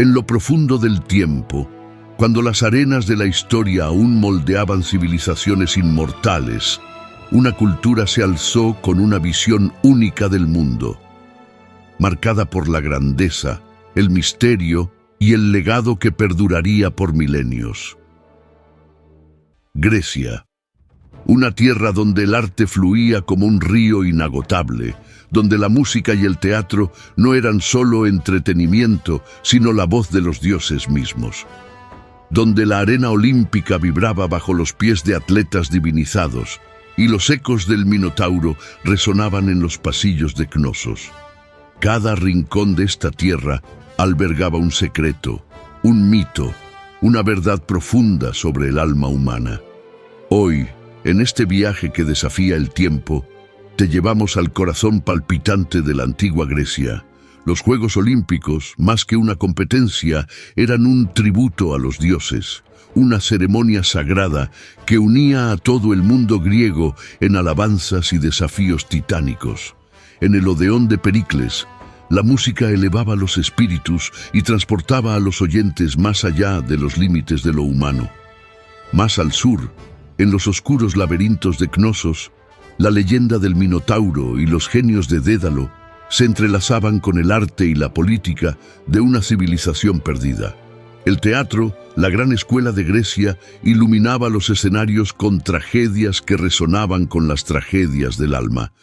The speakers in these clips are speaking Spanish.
En lo profundo del tiempo, cuando las arenas de la historia aún moldeaban civilizaciones inmortales, una cultura se alzó con una visión única del mundo, marcada por la grandeza, el misterio y el legado que perduraría por milenios. Grecia, una tierra donde el arte fluía como un río inagotable, donde la música y el teatro no eran solo entretenimiento, sino la voz de los dioses mismos. Donde la arena olímpica vibraba bajo los pies de atletas divinizados, y los ecos del Minotauro resonaban en los pasillos de Cnosos. Cada rincón de esta tierra albergaba un secreto, un mito, una verdad profunda sobre el alma humana. Hoy, en este viaje que desafía el tiempo, te llevamos al corazón palpitante de la antigua Grecia. Los Juegos Olímpicos, más que una competencia, eran un tributo a los dioses, una ceremonia sagrada que unía a todo el mundo griego en alabanzas y desafíos titánicos. En el Odeón de Pericles, la música elevaba los espíritus y transportaba a los oyentes más allá de los límites de lo humano. Más al sur, en los oscuros laberintos de Cnosos, la leyenda del Minotauro y los genios de Dédalo se entrelazaban con el arte y la política de una civilización perdida. El teatro, la gran escuela de Grecia, iluminaba los escenarios con tragedias que resonaban con las tragedias del alma.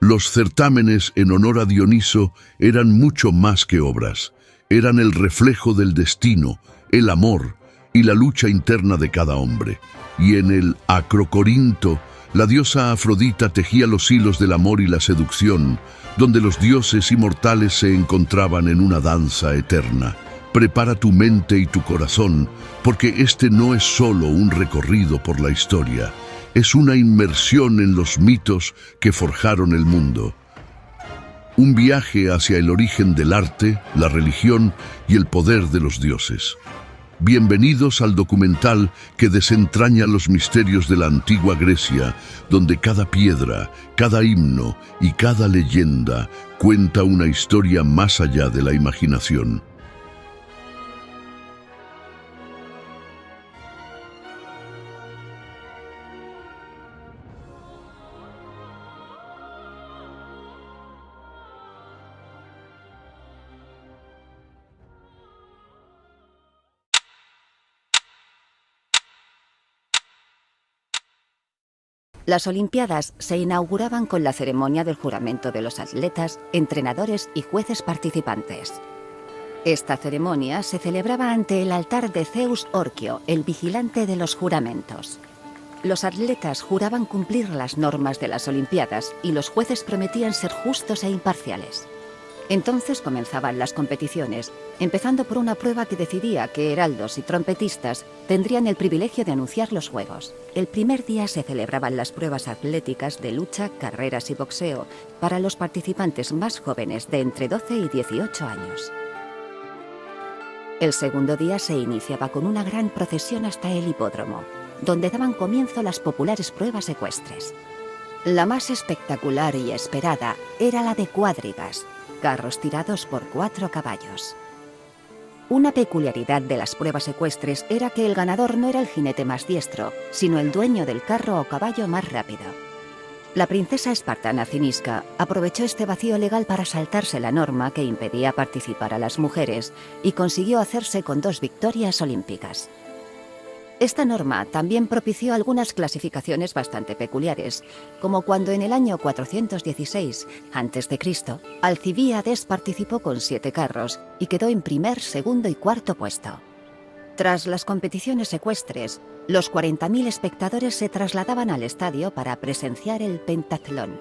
Los certámenes en honor a Dioniso eran mucho más que obras. Eran el reflejo del destino, el amor y la lucha interna de cada hombre. Y en el Acrocorinto, la diosa Afrodita tejía los hilos del amor y la seducción, donde los dioses inmortales se encontraban en una danza eterna. Prepara tu mente y tu corazón, porque este no es solo un recorrido por la historia, es una inmersión en los mitos que forjaron el mundo. Un viaje hacia el origen del arte, la religión y el poder de los dioses. Bienvenidos al documental que desentraña los misterios de la antigua Grecia, donde cada piedra, cada himno y cada leyenda cuenta una historia más allá de la imaginación. Las Olimpiadas se inauguraban con la ceremonia del juramento de los atletas, entrenadores y jueces participantes. Esta ceremonia se celebraba ante el altar de Zeus Orquio, el vigilante de los juramentos. Los atletas juraban cumplir las normas de las Olimpiadas y los jueces prometían ser justos e imparciales. Entonces comenzaban las competiciones, empezando por una prueba que decidía qué heraldos y trompetistas tendrían el privilegio de anunciar los juegos. El primer día se celebraban las pruebas atléticas de lucha, carreras y boxeo para los participantes más jóvenes de entre 12 y 18 años. El segundo día se iniciaba con una gran procesión hasta el hipódromo, donde daban comienzo las populares pruebas ecuestres. La más espectacular y esperada era la de cuadrigas, carros tirados por 4 caballos. Una peculiaridad de las pruebas ecuestres era que el ganador no era el jinete más diestro, sino el dueño del carro o caballo más rápido. La princesa espartana Cinisca aprovechó este vacío legal para saltarse la norma que impedía participar a las mujeres y consiguió hacerse con 2 victorias olímpicas. Esta norma también propició algunas clasificaciones bastante peculiares, como cuando en el año 416 a.C., Alcibíades participó con 7 carros y quedó en primer, segundo y cuarto puesto. Tras las competiciones ecuestres, los 40.000 espectadores se trasladaban al estadio para presenciar el pentatlón.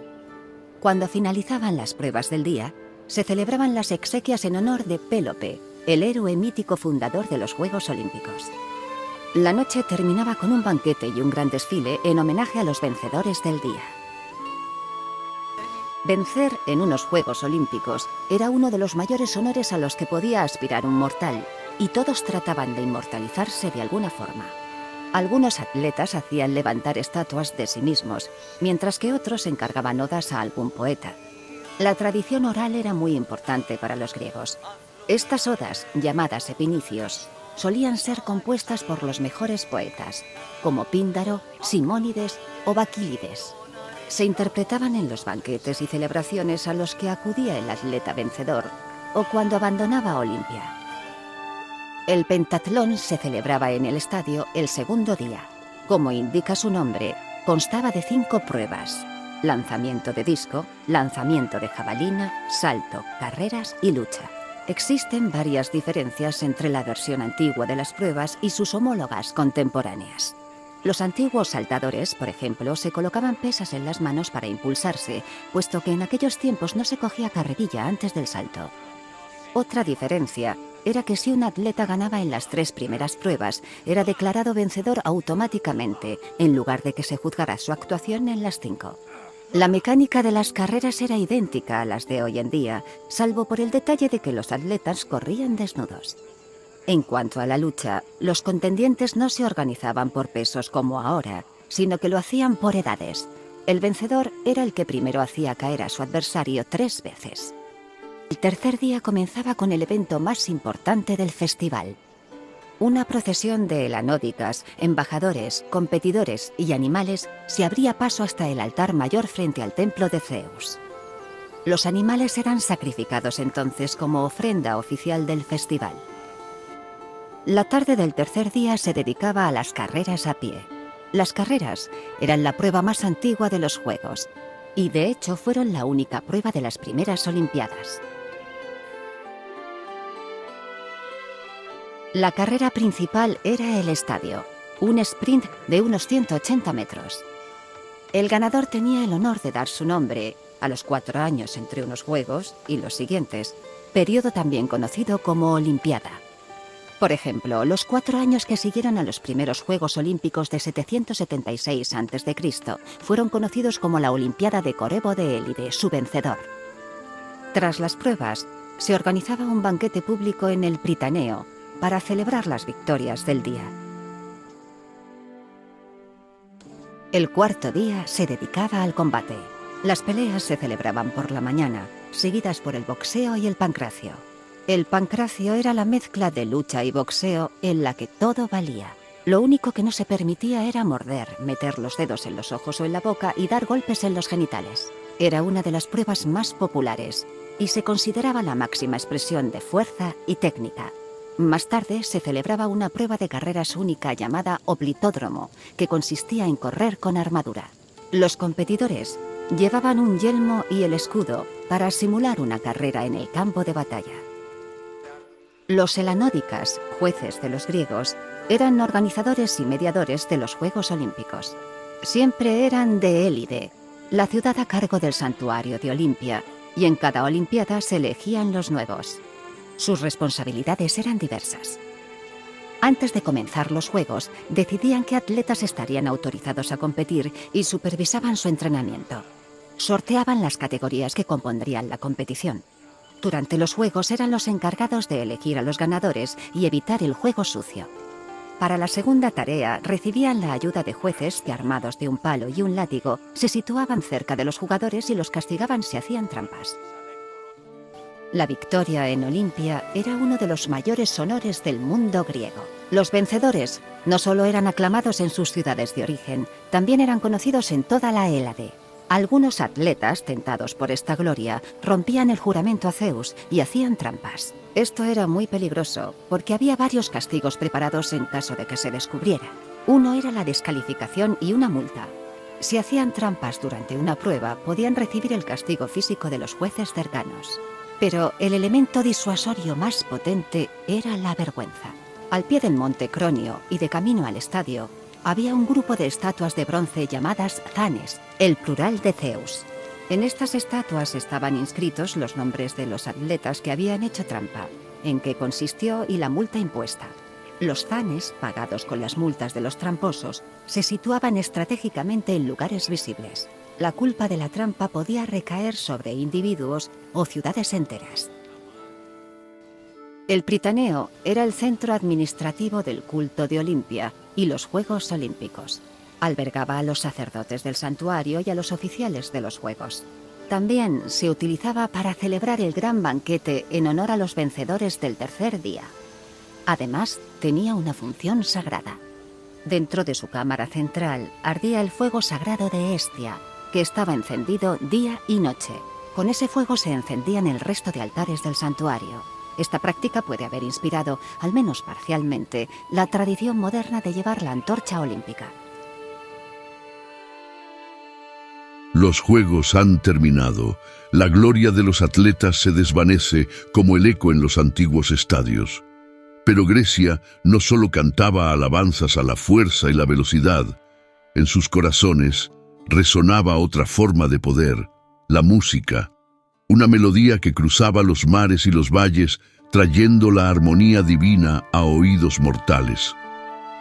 Cuando finalizaban las pruebas del día, se celebraban las exequias en honor de Pélope, el héroe mítico fundador de los Juegos Olímpicos. La noche terminaba con un banquete y un gran desfile en homenaje a los vencedores del día. Vencer en unos Juegos Olímpicos era uno de los mayores honores a los que podía aspirar un mortal, y todos trataban de inmortalizarse de alguna forma. Algunos atletas hacían levantar estatuas de sí mismos, mientras que otros encargaban odas a algún poeta. La tradición oral era muy importante para los griegos. Estas odas, llamadas epinicios, solían ser compuestas por los mejores poetas, como Píndaro, Simónides o Baquílides. Se interpretaban en los banquetes y celebraciones a los que acudía el atleta vencedor o cuando abandonaba Olimpia. El pentatlón se celebraba en el estadio el segundo día. Como indica su nombre, constaba de 5 pruebas: lanzamiento de disco, lanzamiento de jabalina, salto, carreras y lucha. Existen varias diferencias entre la versión antigua de las pruebas y sus homólogas contemporáneas. Los antiguos saltadores, por ejemplo, se colocaban pesas en las manos para impulsarse, puesto que en aquellos tiempos no se cogía carrerilla antes del salto. Otra diferencia era que si un atleta ganaba en las 3 primeras pruebas, era declarado vencedor automáticamente, en lugar de que se juzgara su actuación en las 5. La mecánica de las carreras era idéntica a las de hoy en día, salvo por el detalle de que los atletas corrían desnudos. En cuanto a la lucha, los contendientes no se organizaban por pesos como ahora, sino que lo hacían por edades. El vencedor era el que primero hacía caer a su adversario 3 veces. El tercer día comenzaba con el evento más importante del festival. Una procesión de helanódicas, embajadores, competidores y animales se abría paso hasta el altar mayor frente al templo de Zeus. Los animales eran sacrificados entonces como ofrenda oficial del festival. La tarde del tercer día se dedicaba a las carreras a pie. Las carreras eran la prueba más antigua de los Juegos y de hecho fueron la única prueba de las primeras Olimpiadas. La carrera principal era el estadio, un sprint de unos 180 metros. El ganador tenía el honor de dar su nombre a los 4 años entre unos Juegos y los siguientes, periodo también conocido como Olimpiada. Por ejemplo, los 4 años que siguieron a los primeros Juegos Olímpicos de 776 a.C. fueron conocidos como la Olimpiada de Corebo de Élide, su vencedor. Tras las pruebas, se organizaba un banquete público en el Pritaneo para celebrar las victorias del día. El cuarto día se dedicaba al combate. Las peleas se celebraban por la mañana, seguidas por el boxeo y el pancracio. El pancracio era la mezcla de lucha y boxeo en la que todo valía. Lo único que no se permitía era morder, meter los dedos en los ojos o en la boca y dar golpes en los genitales. Era una de las pruebas más populares y se consideraba la máxima expresión de fuerza y técnica. Más tarde se celebraba una prueba de carreras única llamada oblitódromo, que consistía en correr con armadura. Los competidores llevaban un yelmo y el escudo para simular una carrera en el campo de batalla. Los helanódicas, jueces de los griegos, eran organizadores y mediadores de los Juegos Olímpicos. Siempre eran de Élide, la ciudad a cargo del santuario de Olimpia, y en cada Olimpiada se elegían los nuevos. Sus responsabilidades eran diversas. Antes de comenzar los Juegos, decidían qué atletas estarían autorizados a competir y supervisaban su entrenamiento. Sorteaban las categorías que compondrían la competición. Durante los Juegos eran los encargados de elegir a los ganadores y evitar el juego sucio. Para la segunda tarea recibían la ayuda de jueces que, armados de un palo y un látigo, se situaban cerca de los jugadores y los castigaban si hacían trampas. La victoria en Olimpia era uno de los mayores honores del mundo griego. Los vencedores no solo eran aclamados en sus ciudades de origen, también eran conocidos en toda la Hélade. Algunos atletas, tentados por esta gloria, rompían el juramento a Zeus y hacían trampas. Esto era muy peligroso, porque había varios castigos preparados en caso de que se descubriera. Uno era la descalificación y una multa. Si hacían trampas durante una prueba, podían recibir el castigo físico de los jueces cercanos. Pero el elemento disuasorio más potente era la vergüenza. Al pie del monte Cronio y de camino al estadio, había un grupo de estatuas de bronce llamadas zanes, el plural de Zeus. En estas estatuas estaban inscritos los nombres de los atletas que habían hecho trampa, en qué consistió y la multa impuesta. Los zanes, pagados con las multas de los tramposos, se situaban estratégicamente en lugares visibles. La culpa de la trampa podía recaer sobre individuos o ciudades enteras. El Pritaneo era el centro administrativo del culto de Olimpia y los Juegos Olímpicos. Albergaba a los sacerdotes del santuario y a los oficiales de los Juegos. También se utilizaba para celebrar el gran banquete en honor a los vencedores del tercer día. Además, tenía una función sagrada. Dentro de su cámara central ardía el fuego sagrado de Hestia, que estaba encendido día y noche. Con ese fuego se encendían el resto de altares del santuario. Esta práctica puede haber inspirado, al menos parcialmente, la tradición moderna de llevar la antorcha olímpica. Los Juegos han terminado. La gloria de los atletas se desvanece como el eco en los antiguos estadios. Pero Grecia no solo cantaba alabanzas a la fuerza y la velocidad. En sus corazones resonaba otra forma de poder, la música. Una melodía que cruzaba los mares y los valles, trayendo la armonía divina a oídos mortales.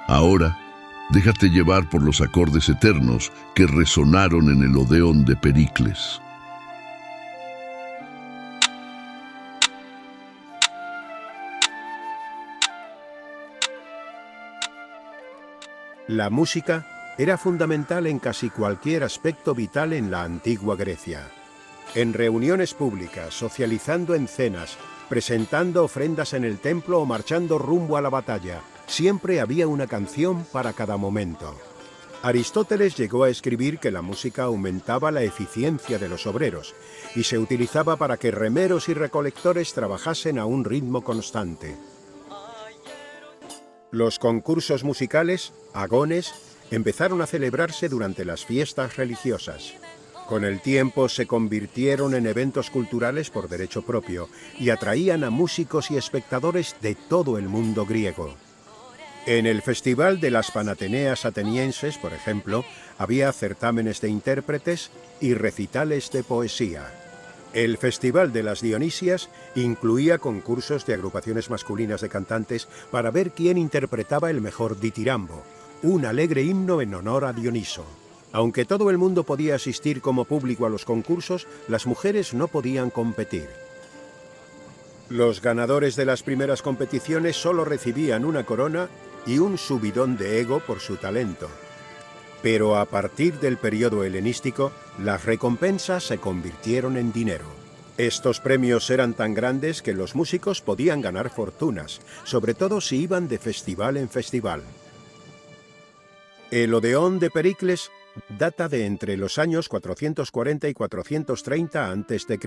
Ahora, déjate llevar por los acordes eternos que resonaron en el Odeón de Pericles. La música era fundamental en casi cualquier aspecto vital en la antigua Grecia. En reuniones públicas, socializando en cenas, presentando ofrendas en el templo o marchando rumbo a la batalla, siempre había una canción para cada momento. Aristóteles llegó a escribir que la música aumentaba la eficiencia de los obreros y se utilizaba para que remeros y recolectores trabajasen a un ritmo constante. Los concursos musicales, agones, empezaron a celebrarse durante las fiestas religiosas. Con el tiempo se convirtieron en eventos culturales por derecho propio y atraían a músicos y espectadores de todo el mundo griego. En el Festival de las Panateneas atenienses, por ejemplo, había certámenes de intérpretes y recitales de poesía. El Festival de las Dionisias incluía concursos de agrupaciones masculinas de cantantes para ver quién interpretaba el mejor ditirambo, un alegre himno en honor a Dioniso. Aunque todo el mundo podía asistir como público a los concursos, las mujeres no podían competir. Los ganadores de las primeras competiciones solo recibían una corona y un subidón de ego por su talento. Pero a partir del periodo helenístico, las recompensas se convirtieron en dinero. Estos premios eran tan grandes que los músicos podían ganar fortunas, sobre todo si iban de festival en festival. El Odeón de Pericles data de entre los años 440 y 430 a.C.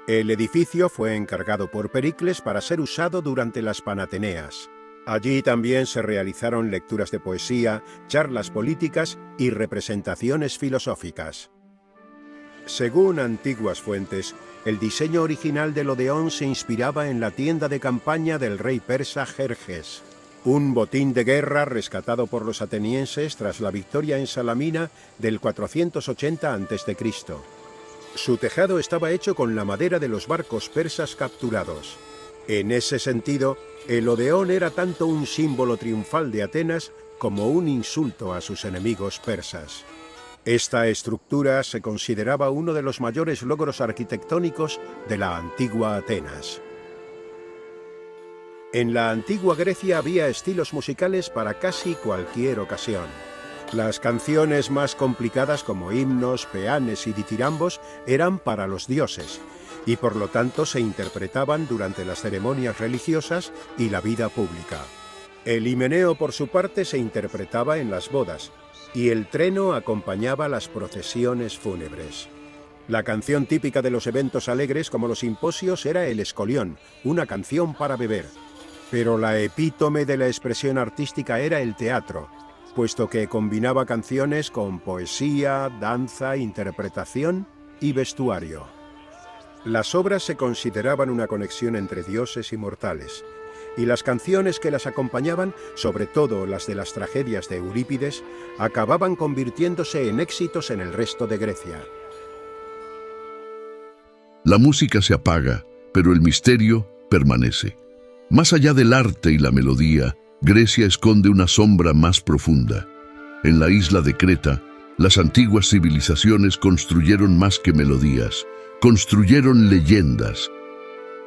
El edificio fue encargado por Pericles para ser usado durante las Panateneas. Allí también se realizaron lecturas de poesía, charlas políticas y representaciones filosóficas. Según antiguas fuentes, el diseño original del Odeón se inspiraba en la tienda de campaña del rey persa Jerjes, un botín de guerra rescatado por los atenienses tras la victoria en Salamina del 480 a.C. Su tejado estaba hecho con la madera de los barcos persas capturados. En ese sentido, el Odeón era tanto un símbolo triunfal de Atenas como un insulto a sus enemigos persas. Esta estructura se consideraba uno de los mayores logros arquitectónicos de la antigua Atenas. En la antigua Grecia había estilos musicales para casi cualquier ocasión. Las canciones más complicadas como himnos, peanes y ditirambos eran para los dioses, y por lo tanto se interpretaban durante las ceremonias religiosas y la vida pública. El himeneo, por su parte, se interpretaba en las bodas, y el treno acompañaba las procesiones fúnebres. La canción típica de los eventos alegres como los simposios era el escolión, una canción para beber. Pero la epítome de la expresión artística era el teatro, puesto que combinaba canciones con poesía, danza, interpretación y vestuario. Las obras se consideraban una conexión entre dioses y mortales, y las canciones que las acompañaban, sobre todo las de las tragedias de Eurípides, acababan convirtiéndose en éxitos en el resto de Grecia. La música se apaga, pero el misterio permanece. Más allá del arte y la melodía, Grecia esconde una sombra más profunda. En la isla de Creta, las antiguas civilizaciones construyeron más que melodías, construyeron leyendas.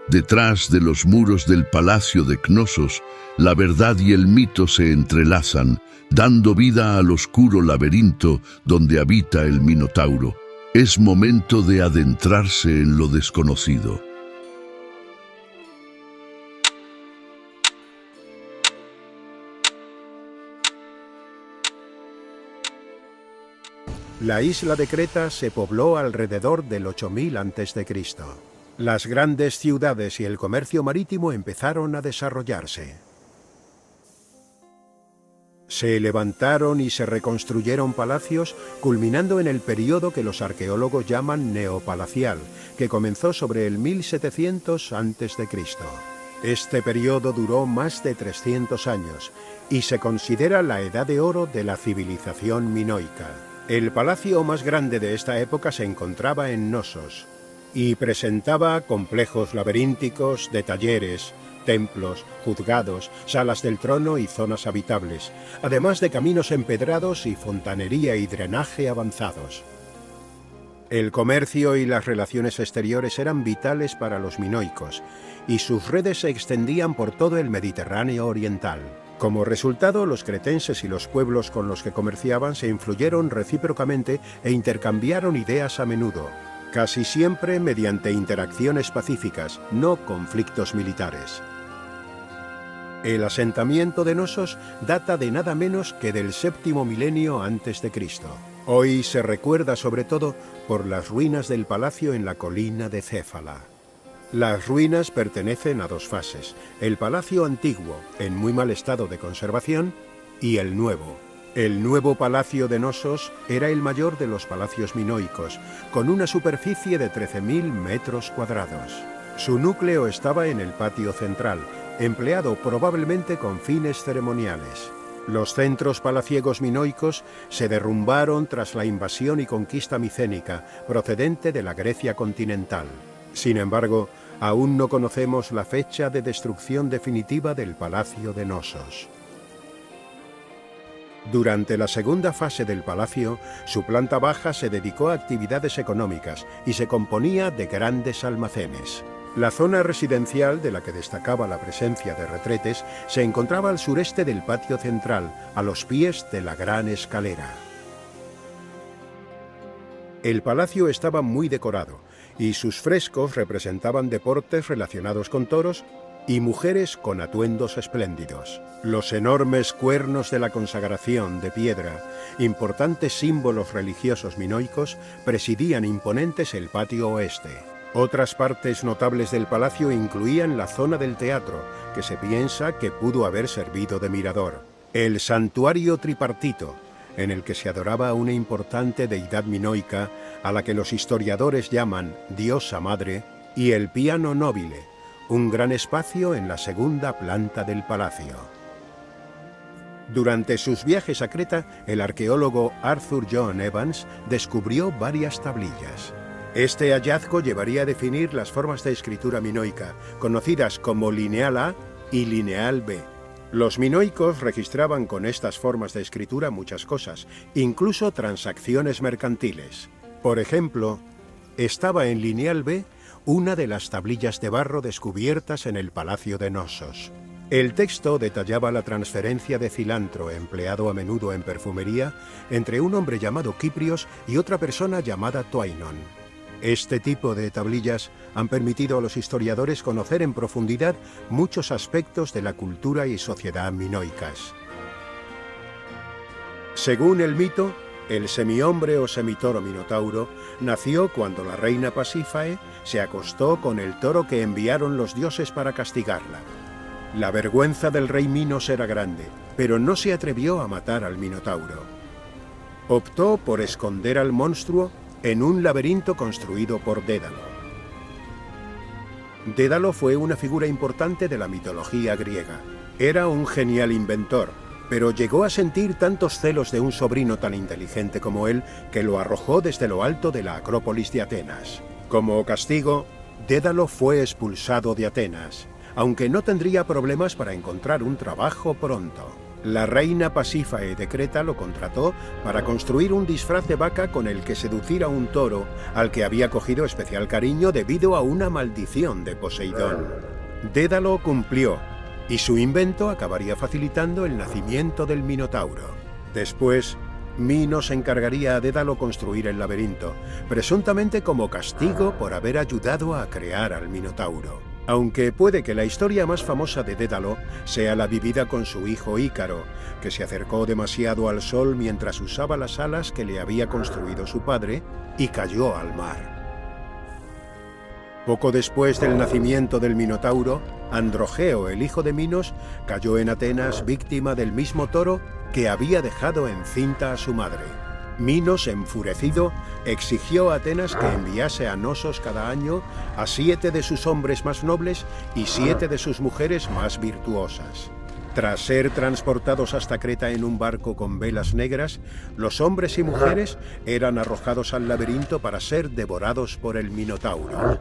Detrás de los muros del palacio de Cnosos, la verdad y el mito se entrelazan, dando vida al oscuro laberinto donde habita el Minotauro. Es momento de adentrarse en lo desconocido. La isla de Creta se pobló alrededor del 8000 a.C. Las grandes ciudades y el comercio marítimo empezaron a desarrollarse. Se levantaron y se reconstruyeron palacios, culminando en el periodo que los arqueólogos llaman neopalacial, que comenzó sobre el 1700 a.C. Este periodo duró más de 300 años y se considera la edad de oro de la civilización minoica. El palacio más grande de esta época se encontraba en Knossos y presentaba complejos laberínticos de talleres, templos, juzgados, salas del trono y zonas habitables, además de caminos empedrados y fontanería y drenaje avanzados. El comercio y las relaciones exteriores eran vitales para los minoicos, y sus redes se extendían por todo el Mediterráneo oriental. Como resultado, los cretenses y los pueblos con los que comerciaban se influyeron recíprocamente e intercambiaron ideas a menudo, casi siempre mediante interacciones pacíficas, no conflictos militares. El asentamiento de Knossos data de nada menos que del séptimo milenio antes de Cristo. Hoy se recuerda sobre todo por las ruinas del palacio en la colina de Céfala. Las ruinas pertenecen a dos fases: el palacio antiguo, en muy mal estado de conservación, y el nuevo. El nuevo palacio de Knossos era el mayor de los palacios minoicos, con una superficie de 13.000 metros cuadrados. Su núcleo estaba en el patio central, empleado probablemente con fines ceremoniales. Los centros palaciegos minoicos se derrumbaron tras la invasión y conquista micénica, procedente de la Grecia continental. Sin embargo, aún no conocemos la fecha de destrucción definitiva del palacio de Knossos. Durante la segunda fase del palacio, su planta baja se dedicó a actividades económicas y se componía de grandes almacenes. La zona residencial, de la que destacaba la presencia de retretes, se encontraba al sureste del patio central, a los pies de la gran escalera. El palacio estaba muy decorado, y sus frescos representaban deportes relacionados con toros y mujeres con atuendos espléndidos. Los enormes cuernos de la consagración de piedra, importantes símbolos religiosos minoicos, presidían imponentes el patio oeste. Otras partes notables del palacio incluían la zona del teatro, que se piensa que pudo haber servido de mirador, el santuario tripartito, en el que se adoraba a una importante deidad minoica, a la que los historiadores llaman diosa madre, y el piano nobile, un gran espacio en la segunda planta del palacio. Durante sus viajes a Creta, el arqueólogo Arthur John Evans descubrió varias tablillas. Este hallazgo llevaría a definir las formas de escritura minoica, conocidas como lineal A y lineal B. Los minoicos registraban con estas formas de escritura muchas cosas, incluso transacciones mercantiles. Por ejemplo, estaba en lineal B una de las tablillas de barro descubiertas en el palacio de Knossos. El texto detallaba la transferencia de cilantro, empleado a menudo en perfumería, entre un hombre llamado Kiprios y otra persona llamada Toinon. Este tipo de tablillas han permitido a los historiadores conocer en profundidad muchos aspectos de la cultura y sociedad minoicas. Según el mito, el semihombre o semitoro Minotauro nació cuando la reina Pasífae se acostó con el toro que enviaron los dioses para castigarla. La vergüenza del rey Minos era grande, pero no se atrevió a matar al Minotauro. Optó por esconder al monstruo en un laberinto construido por Dédalo. Dédalo fue una figura importante de la mitología griega. Era un genial inventor, pero llegó a sentir tantos celos de un sobrino tan inteligente como él que lo arrojó desde lo alto de la Acrópolis de Atenas. Como castigo, Dédalo fue expulsado de Atenas, aunque no tendría problemas para encontrar un trabajo pronto. La reina Pasífae de Creta lo contrató para construir un disfraz de vaca con el que seducir a un toro al que había cogido especial cariño debido a una maldición de Poseidón. Dédalo cumplió, y su invento acabaría facilitando el nacimiento del Minotauro. Después, Minos encargaría a Dédalo construir el laberinto, presuntamente como castigo por haber ayudado a crear al Minotauro. Aunque puede que la historia más famosa de Dédalo sea la vivida con su hijo Ícaro, que se acercó demasiado al sol mientras usaba las alas que le había construido su padre y cayó al mar. Poco después del nacimiento del Minotauro, Androgeo, el hijo de Minos, cayó en Atenas víctima del mismo toro que había dejado encinta a su madre. Minos, enfurecido, exigió a Atenas que enviase a Nosos cada año a 7 de sus hombres más nobles y 7 de sus mujeres más virtuosas. Tras ser transportados hasta Creta en un barco con velas negras, los hombres y mujeres eran arrojados al laberinto para ser devorados por el Minotauro.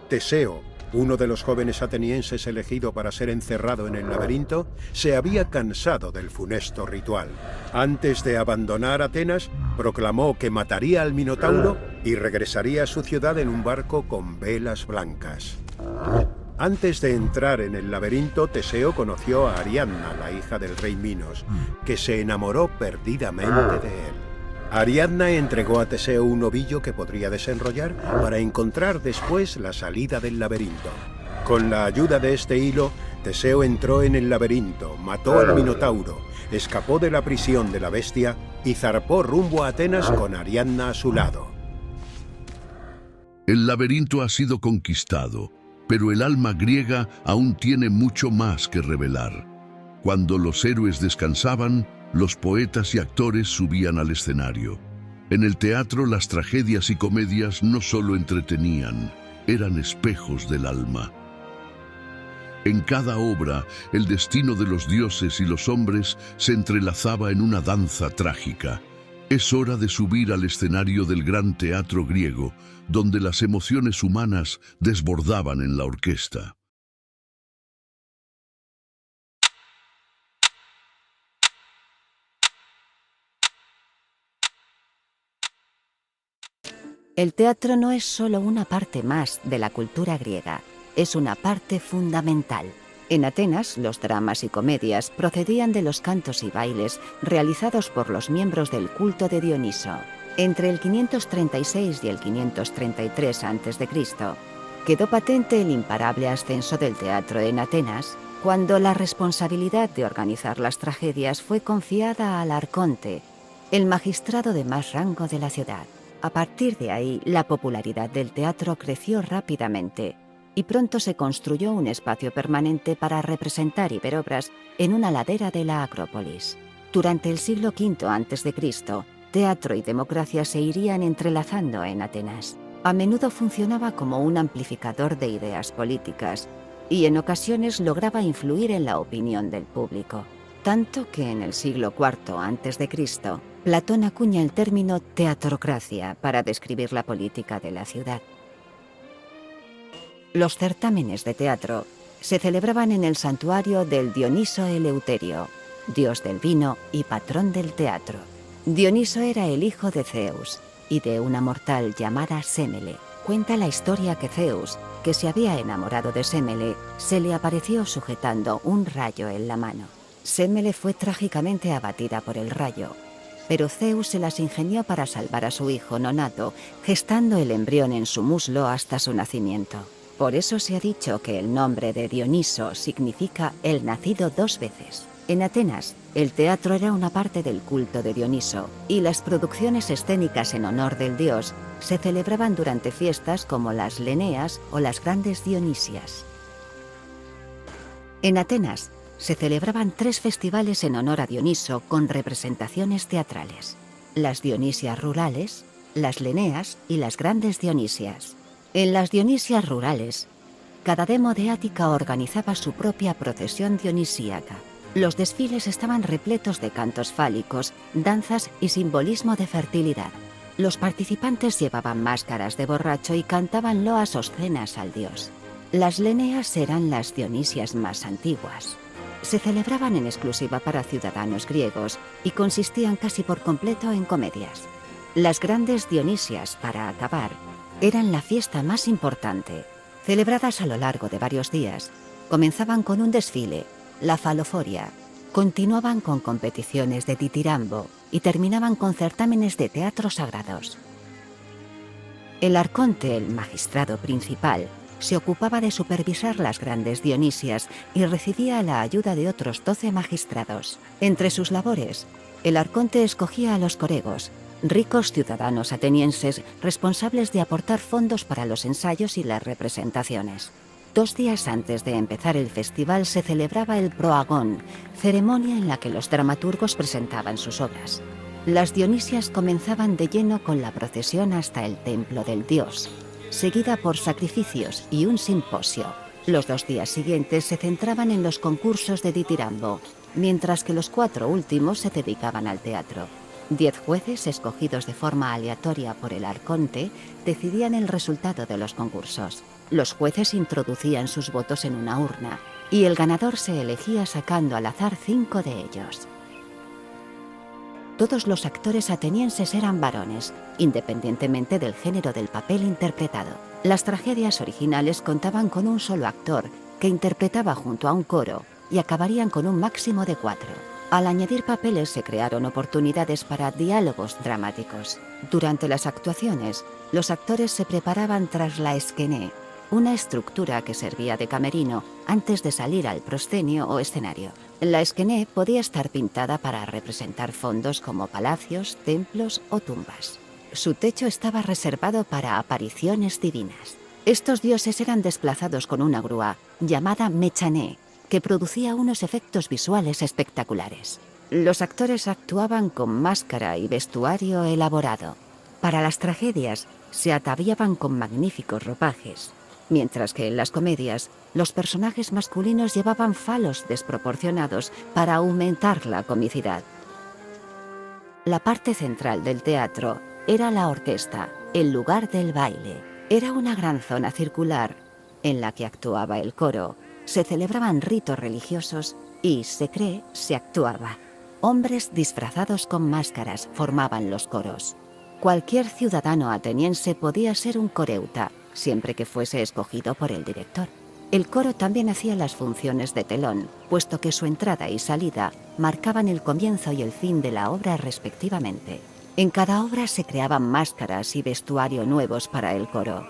Teseo, uno de los jóvenes atenienses elegido para ser encerrado en el laberinto, se había cansado del funesto ritual. Antes de abandonar Atenas, proclamó que mataría al Minotauro y regresaría a su ciudad en un barco con velas blancas. Antes de entrar en el laberinto, Teseo conoció a Ariadna, la hija del rey Minos, que se enamoró perdidamente de él. Ariadna entregó a Teseo un ovillo que podría desenrollar para encontrar después la salida del laberinto. Con la ayuda de este hilo, Teseo entró en el laberinto, mató al Minotauro, escapó de la prisión de la bestia y zarpó rumbo a Atenas con Ariadna a su lado. El laberinto ha sido conquistado, pero el alma griega aún tiene mucho más que revelar. Cuando los héroes descansaban, los poetas y actores subían al escenario. En el teatro, las tragedias y comedias no solo entretenían, eran espejos del alma. En cada obra, el destino de los dioses y los hombres se entrelazaba en una danza trágica. Es hora de subir al escenario del gran teatro griego, donde las emociones humanas desbordaban en la orquesta. El teatro no es solo una parte más de la cultura griega, es una parte fundamental. En Atenas, los dramas y comedias procedían de los cantos y bailes realizados por los miembros del culto de Dioniso. Entre el 536 y el 533 a.C., quedó patente el imparable ascenso del teatro en Atenas, cuando la responsabilidad de organizar las tragedias fue confiada al arconte, el magistrado de más rango de la ciudad. A partir de ahí, la popularidad del teatro creció rápidamente y pronto se construyó un espacio permanente para representar y ver obras en una ladera de la Acrópolis. Durante el siglo V a.C., teatro y democracia se irían entrelazando en Atenas. A menudo funcionaba como un amplificador de ideas políticas y en ocasiones lograba influir en la opinión del público. Tanto que en el siglo IV a.C., Platón acuña el término teatrocracia para describir la política de la ciudad. Los certámenes de teatro se celebraban en el santuario del Dioniso Eleuterio, dios del vino y patrón del teatro. Dioniso era el hijo de Zeus y de una mortal llamada Sémele. Cuenta la historia que Zeus, que se había enamorado de Sémele, se le apareció sujetando un rayo en la mano. Sémele fue trágicamente abatida por el rayo, pero Zeus se las ingenió para salvar a su hijo nonato, gestando el embrión en su muslo hasta su nacimiento. Por eso se ha dicho que el nombre de Dioniso significa el nacido dos veces. En Atenas, el teatro era una parte del culto de Dioniso, y las producciones escénicas en honor del dios se celebraban durante fiestas como las Leneas o las grandes Dionisias. En Atenas, se celebraban 3 festivales en honor a Dioniso con representaciones teatrales: las Dionisias rurales, las Leneas y las grandes Dionisias. En las Dionisias rurales, cada demo de Ática organizaba su propia procesión dionisíaca. Los desfiles estaban repletos de cantos fálicos, danzas y simbolismo de fertilidad. Los participantes llevaban máscaras de borracho y cantaban loas obscenas al dios. Las Leneas eran las Dionisias más antiguas. Se celebraban en exclusiva para ciudadanos griegos y consistían casi por completo en comedias. Las grandes Dionisias, para acabar, eran la fiesta más importante. Celebradas a lo largo de varios días, comenzaban con un desfile, la faloforia, Continuaban con competiciones de ditirambo y terminaban con certámenes de teatro sagrados. El arconte, el magistrado principal, se ocupaba de supervisar las grandes Dionisias y recibía la ayuda de otros 12 magistrados. Entre sus labores, el arconte escogía a los coregos, ricos ciudadanos atenienses responsables de aportar fondos para los ensayos y las representaciones. 2 días antes de empezar el festival se celebraba el proagón, ceremonia en la que los dramaturgos presentaban sus obras. Las Dionisias comenzaban de lleno con la procesión hasta el templo del dios, seguida por sacrificios y un simposio. Los 2 días siguientes se centraban en los concursos de ditirambo, mientras que los 4 últimos se dedicaban al teatro. 10 jueces, escogidos de forma aleatoria por el arconte, decidían el resultado de los concursos. Los jueces introducían sus votos en una urna, y el ganador se elegía sacando al azar 5 de ellos. Todos los actores atenienses eran varones, independientemente del género del papel interpretado. Las tragedias originales contaban con un solo actor, que interpretaba junto a un coro, y acabarían con un máximo de 4. Al añadir papeles se crearon oportunidades para diálogos dramáticos. Durante las actuaciones, los actores se preparaban tras la esquené, una estructura que servía de camerino antes de salir al proscenio o escenario. La esquené podía estar pintada para representar fondos como palacios, templos o tumbas. Su techo estaba reservado para apariciones divinas. Estos dioses eran desplazados con una grúa, llamada mechané, que producía unos efectos visuales espectaculares. Los actores actuaban con máscara y vestuario elaborado. Para las tragedias, se ataviaban con magníficos ropajes, mientras que en las comedias, los personajes masculinos llevaban falos desproporcionados para aumentar la comicidad. La parte central del teatro era la orquesta, el lugar del baile. Era una gran zona circular en la que actuaba el coro, se celebraban ritos religiosos y, se cree, se actuaba. Hombres disfrazados con máscaras formaban los coros. Cualquier ciudadano ateniense podía ser un coreuta, siempre que fuese escogido por el director. El coro también hacía las funciones de telón, puesto que su entrada y salida marcaban el comienzo y el fin de la obra respectivamente. En cada obra se creaban máscaras y vestuario nuevos para el coro,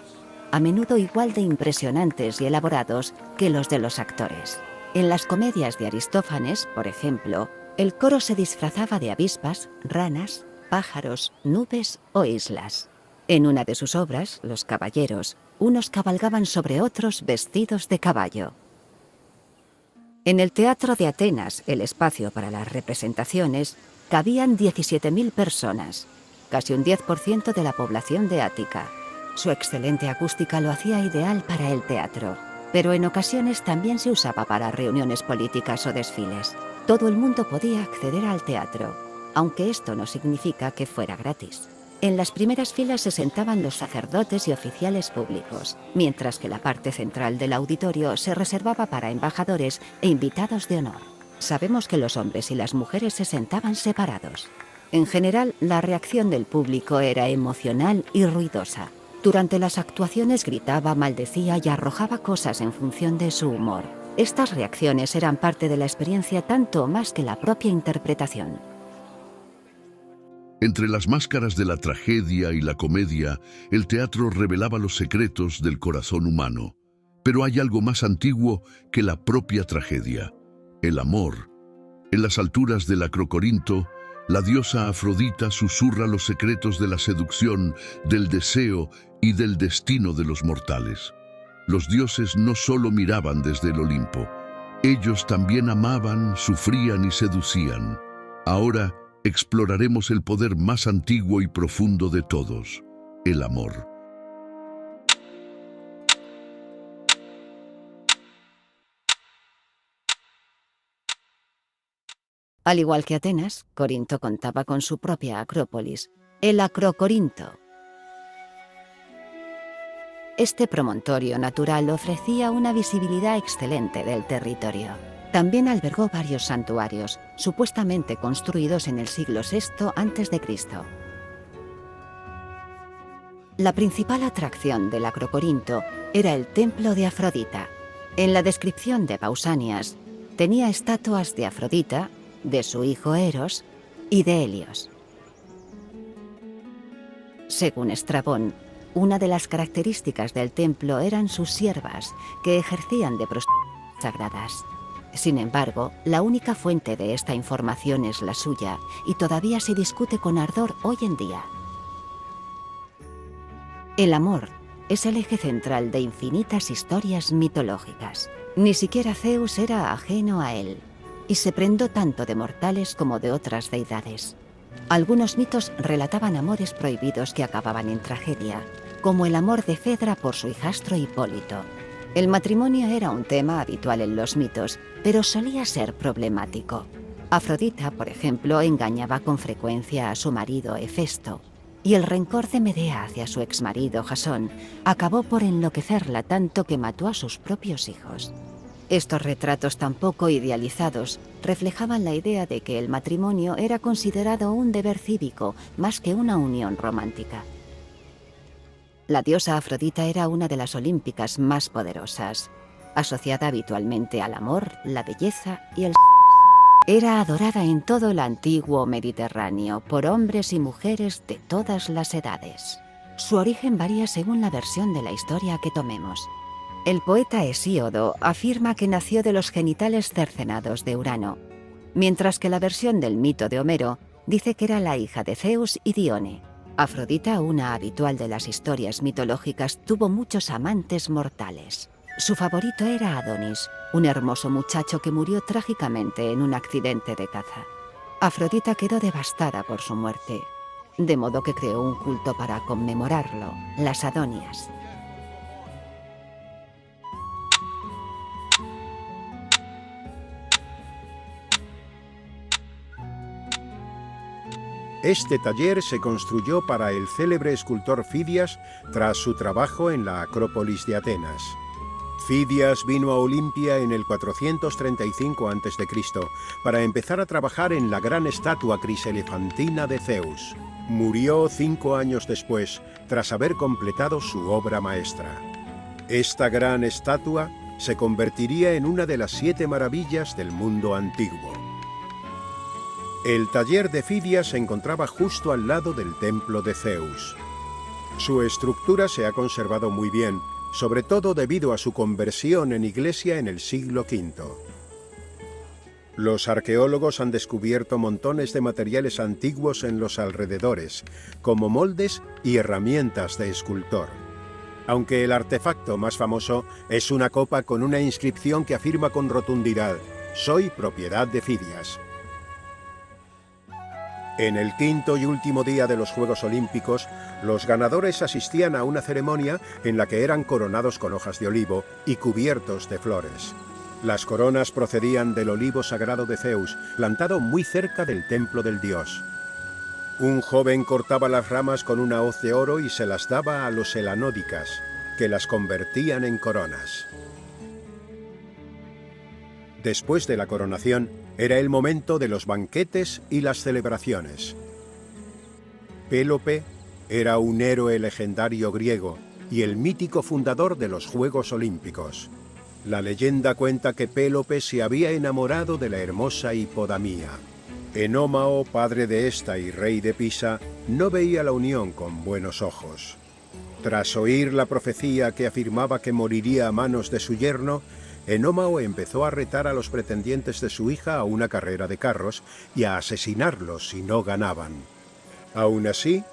a menudo igual de impresionantes y elaborados que los de los actores. En las comedias de Aristófanes, por ejemplo, el coro se disfrazaba de avispas, ranas, pájaros, nubes o islas. En una de sus obras, Los caballeros, unos cabalgaban sobre otros vestidos de caballo. En el Teatro de Atenas, el espacio para las representaciones, cabían 17.000 personas, casi un 10% de la población de Ática. Su excelente acústica lo hacía ideal para el teatro, pero en ocasiones también se usaba para reuniones políticas o desfiles. Todo el mundo podía acceder al teatro, aunque esto no significa que fuera gratis. En las primeras filas se sentaban los sacerdotes y oficiales públicos, mientras que la parte central del auditorio se reservaba para embajadores e invitados de honor. Sabemos que los hombres y las mujeres se sentaban separados. En general, la reacción del público era emocional y ruidosa. Durante las actuaciones gritaba, maldecía y arrojaba cosas en función de su humor. Estas reacciones eran parte de la experiencia tanto o más que la propia interpretación. Entre las máscaras de la tragedia y la comedia, el teatro revelaba los secretos del corazón humano. Pero hay algo más antiguo que la propia tragedia: el amor. En las alturas del Acrocorinto, la diosa Afrodita susurra los secretos de la seducción, del deseo y del destino de los mortales. Los dioses no solo miraban desde el Olimpo, ellos también amaban, sufrían y seducían. Ahora exploraremos el poder más antiguo y profundo de todos: el amor. Al igual que Atenas, Corinto contaba con su propia acrópolis, el Acrocorinto. Este promontorio natural ofrecía una visibilidad excelente del territorio. También albergó varios santuarios, supuestamente construidos en el siglo VI a.C. La principal atracción del Acrocorinto era el templo de Afrodita. En la descripción de Pausanias, Tenía estatuas de Afrodita, de su hijo Eros y de Helios. Según Estrabón, una de las características del templo eran sus siervas, que ejercían de prostitutas sagradas. Sin embargo, la única fuente de esta información es la suya, y todavía se discute con ardor hoy en día. El amor es el eje central de infinitas historias mitológicas. Ni siquiera Zeus era ajeno a él, y se prendó tanto de mortales como de otras deidades. Algunos mitos relataban amores prohibidos que acababan en tragedia, como el amor de Fedra por su hijastro Hipólito. El matrimonio era un tema habitual en los mitos, pero solía ser problemático. Afrodita, por ejemplo, engañaba con frecuencia a su marido Hefesto, y el rencor de Medea hacia su exmarido Jasón acabó por enloquecerla tanto que mató a sus propios hijos. Estos retratos tan poco idealizados reflejaban la idea de que el matrimonio era considerado un deber cívico más que una unión romántica. La diosa Afrodita era una de las olímpicas más poderosas, asociada habitualmente al amor, la belleza y el sexo. Era adorada en todo el antiguo Mediterráneo por hombres y mujeres de todas las edades. Su origen varía según la versión de la historia que tomemos. El poeta Hesíodo afirma que nació de los genitales cercenados de Urano, mientras que la versión del mito de Homero dice que era la hija de Zeus y Dione. Afrodita, una habitual de las historias mitológicas, tuvo muchos amantes mortales. Su favorito era Adonis, un hermoso muchacho que murió trágicamente en un accidente de caza. Afrodita quedó devastada por su muerte, de modo que creó un culto para conmemorarlo, las Adonias. Este taller se construyó para el célebre escultor Fidias tras su trabajo en la Acrópolis de Atenas. Fidias vino a Olimpia en el 435 a.C. para empezar a trabajar en la gran estatua criselefantina de Zeus. Murió 5 años después, tras haber completado su obra maestra. Esta gran estatua se convertiría en una de las 7 maravillas del mundo antiguo. El taller de Fidias se encontraba justo al lado del templo de Zeus. Su estructura se ha conservado muy bien, sobre todo debido a su conversión en iglesia en el siglo V. Los arqueólogos han descubierto montones de materiales antiguos en los alrededores, como moldes y herramientas de escultor. Aunque el artefacto más famoso es una copa con una inscripción que afirma con rotundidad: «Soy propiedad de Fidias». En el quinto y último día de los Juegos Olímpicos, los ganadores asistían a una ceremonia en la que eran coronados con hojas de olivo y cubiertos de flores. Las coronas procedían del olivo sagrado de Zeus, plantado muy cerca del templo del dios. Un joven cortaba las ramas con una hoz de oro y se las daba a los helanódicas, que las convertían en coronas. Después de la coronación, era el momento de los banquetes y las celebraciones. Pélope era un héroe legendario griego y el mítico fundador de los Juegos Olímpicos. La leyenda cuenta que Pélope se había enamorado de la hermosa Hipodamía. Enómao, padre de esta y rey de Pisa, no veía la unión con buenos ojos. Tras oír la profecía que afirmaba que moriría a manos de su yerno, Enómao empezó a retar a los pretendientes de su hija a una carrera de carros y a asesinarlos si no ganaban. Aún así,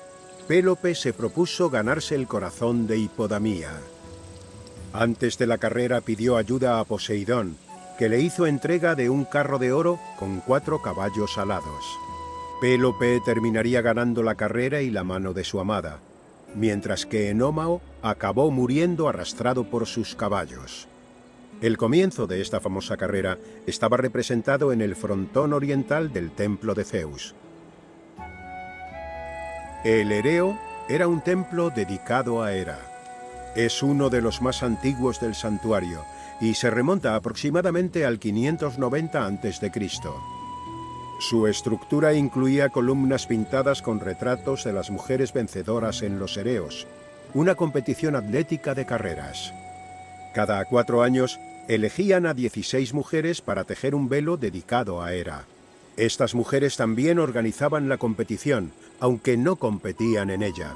Pélope se propuso ganarse el corazón de Hipodamía. Antes de la carrera pidió ayuda a Poseidón, que le hizo entrega de un carro de oro con 4 caballos alados. Pélope terminaría ganando la carrera y la mano de su amada, mientras que Enómao acabó muriendo arrastrado por sus caballos. El comienzo de esta famosa carrera estaba representado en el frontón oriental del templo de Zeus. El Hereo era un templo dedicado a Hera. Es uno de los más antiguos del santuario y se remonta aproximadamente al 590 a.C. Su estructura incluía columnas pintadas con retratos de las mujeres vencedoras en los Ereos, una competición atlética de carreras. Cada 4 años, elegían a 16 mujeres para tejer un velo dedicado a Hera. Estas mujeres también organizaban la competición, aunque no competían en ella.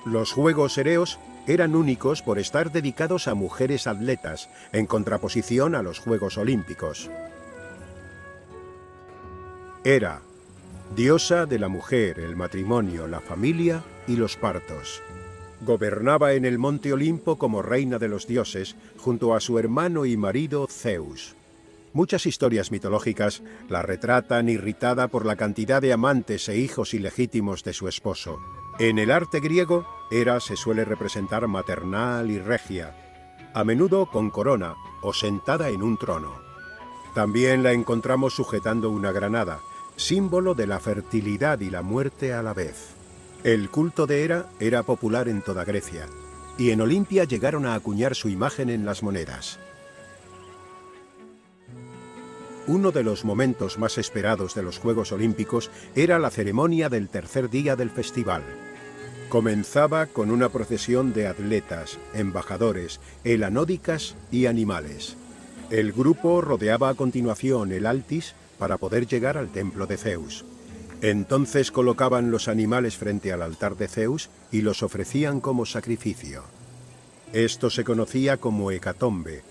Los Juegos Ereos eran únicos por estar dedicados a mujeres atletas, en contraposición a los Juegos Olímpicos. Hera, diosa de la mujer, el matrimonio, la familia y los partos. Gobernaba en el monte Olimpo como reina de los dioses, junto a su hermano y marido Zeus. Muchas historias mitológicas la retratan irritada por la cantidad de amantes e hijos ilegítimos de su esposo. En el arte griego, Hera se suele representar maternal y regia, a menudo con corona o sentada en un trono. También la encontramos sujetando una granada, símbolo de la fertilidad y la muerte a la vez. El culto de Hera era popular en toda Grecia, y en Olimpia llegaron a acuñar su imagen en las monedas. Uno de los momentos más esperados de los Juegos Olímpicos era la ceremonia del tercer día del festival. Comenzaba con una procesión de atletas, embajadores, helanódicas y animales. El grupo rodeaba a continuación el Altis para poder llegar al templo de Zeus. Entonces colocaban los animales frente al altar de Zeus y los ofrecían como sacrificio. Esto se conocía como hecatombe,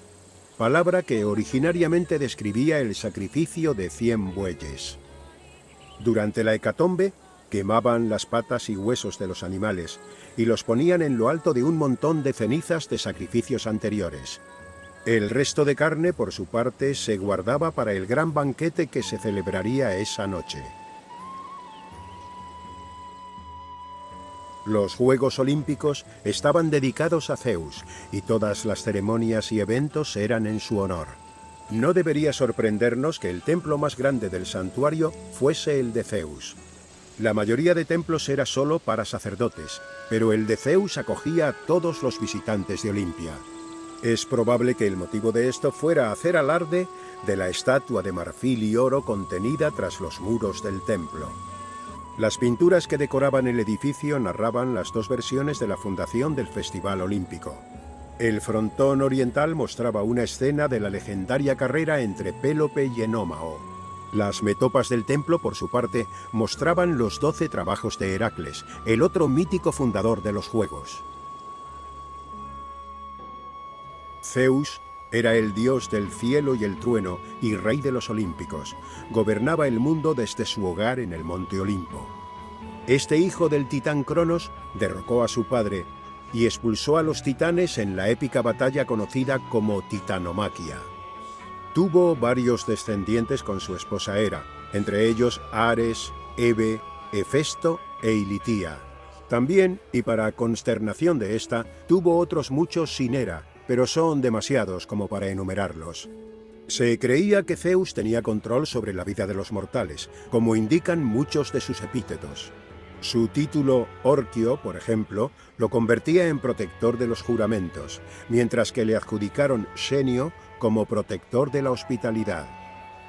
palabra que originariamente describía el sacrificio de 100 bueyes. Durante la hecatombe, quemaban las patas y huesos de los animales y los ponían en lo alto de un montón de cenizas de sacrificios anteriores. El resto de carne, por su parte, se guardaba para el gran banquete que se celebraría esa noche. Los Juegos Olímpicos estaban dedicados a Zeus, y todas las ceremonias y eventos eran en su honor. No debería sorprendernos que el templo más grande del santuario fuese el de Zeus. La mayoría de templos era solo para sacerdotes, pero el de Zeus acogía a todos los visitantes de Olimpia. Es probable que el motivo de esto fuera hacer alarde de la estatua de marfil y oro contenida tras los muros del templo. Las pinturas que decoraban el edificio narraban las dos versiones de la fundación del Festival Olímpico. El frontón oriental mostraba una escena de la legendaria carrera entre Pélope y Enómao. Las metopas del templo, por su parte, mostraban los 12 trabajos de Heracles, el otro mítico fundador de los Juegos. Zeus era el dios del cielo y el trueno y rey de los olímpicos. Gobernaba el mundo desde su hogar en el monte Olimpo. Este hijo del titán Cronos derrocó a su padre y expulsó a los titanes en la épica batalla conocida como Titanomaquia. Tuvo varios descendientes con su esposa Hera, entre ellos Ares, Hebe, Hefesto e Ilitia. También, y para consternación de esta, tuvo otros muchos sin Hera, pero son demasiados como para enumerarlos. Se creía que Zeus tenía control sobre la vida de los mortales, como indican muchos de sus epítetos. Su título Orquio, por ejemplo, lo convertía en protector de los juramentos, mientras que le adjudicaron Xenio como protector de la hospitalidad.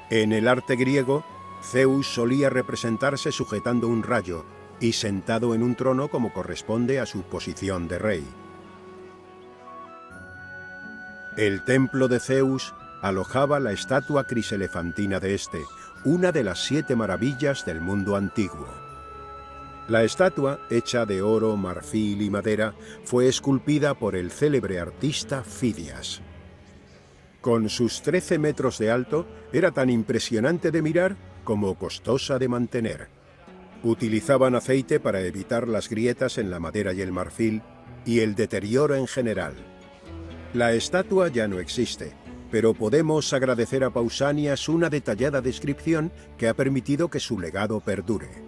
En el arte griego, Zeus solía representarse sujetando un rayo y sentado en un trono como corresponde a su posición de rey. El templo de Zeus alojaba la estatua criselefantina de este, una de las 7 maravillas del mundo antiguo. La estatua, hecha de oro, marfil y madera, fue esculpida por el célebre artista Fidias. Con sus 13 metros de alto, era tan impresionante de mirar como costosa de mantener. Utilizaban aceite para evitar las grietas en la madera y el marfil, y el deterioro en general. La estatua ya no existe, pero podemos agradecer a Pausanias una detallada descripción que ha permitido que su legado perdure.